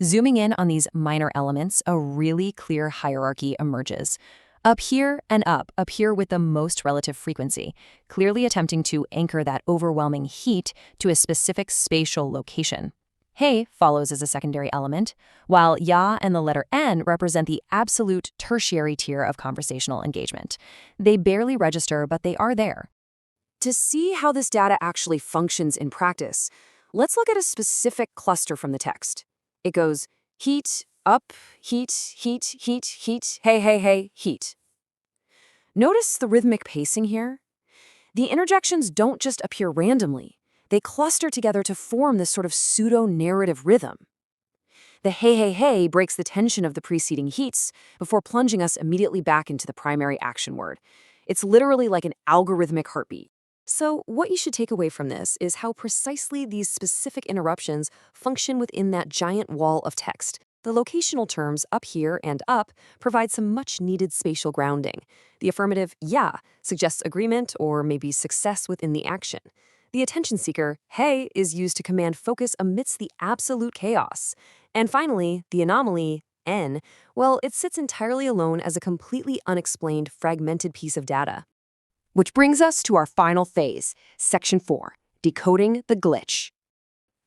Zooming in on these minor elements, a really clear hierarchy emerges. Up here and up appear with the most relative frequency, clearly attempting to anchor that overwhelming heat to a specific spatial location. Hey follows as a secondary element, while ya and the letter n represent the absolute tertiary tier of conversational engagement. They barely register, but they are there. To see how this data actually functions in practice, let's look at a specific cluster from the text. It goes heat, up, heat, heat, heat, heat, hey, hey, hey, heat. Notice the rhythmic pacing here? The interjections don't just appear randomly. They cluster together to form this sort of pseudo-narrative rhythm. The hey, hey, hey breaks the tension of the preceding heats before plunging us immediately back into the primary action word. It's literally like an algorithmic heartbeat. So what you should take away from this is how precisely these specific interruptions function within that giant wall of text. The locational terms up here and up provide some much-needed spatial grounding. The affirmative yeah suggests agreement or maybe success within the action. The attention seeker, hey, is used to command focus amidst the absolute chaos. And finally, the anomaly, n, well, it sits entirely alone as a completely unexplained, fragmented piece of data. Which brings us to our final phase, Section 4, decoding the glitch.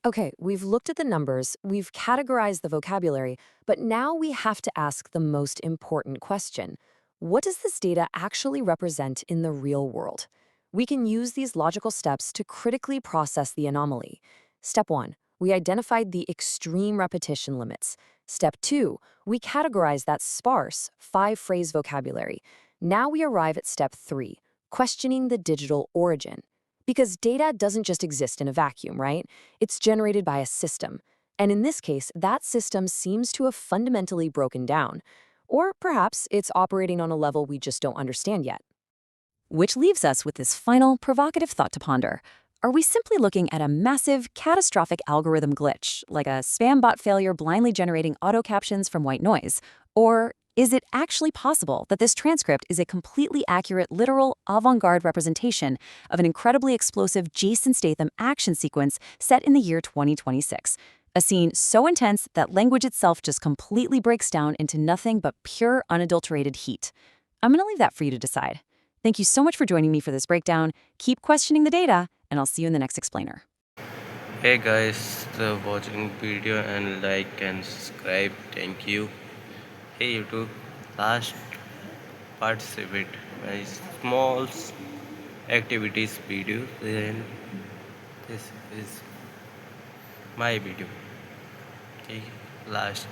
Okay, we've looked at the numbers, we've categorized the vocabulary, but now we have to ask the most important question. What does this data actually represent in the real world? We can use these logical steps to critically process the anomaly. Step 1, we identified the extreme repetition limits. Step 2, we categorized that sparse, 5-phrase vocabulary. Now we arrive at Step 3, questioning the digital origin. Because data doesn't just exist in a vacuum, right? It's generated by a system. And in this case, that system seems to have fundamentally broken down. Or perhaps it's operating on a level we just don't understand yet. Which leaves us with this final provocative thought to ponder. Are we simply looking at a massive, catastrophic algorithm glitch, like a spam bot failure blindly generating auto captions from white noise? Or is it actually possible that this transcript is a completely accurate, literal, avant-garde representation of an incredibly explosive Jason Statham action sequence set in the year 2026? A scene so intense that language itself just completely breaks down into nothing but pure, unadulterated heat. I'm going to leave that for you to decide. Thank you so much for joining me for this breakdown. Keep questioning the data, and I'll see you in the next explainer. Hey guys, the watching video and like and subscribe. Thank you. Hey YouTube, last participate my small activities video. Then this is my video. Okay, last.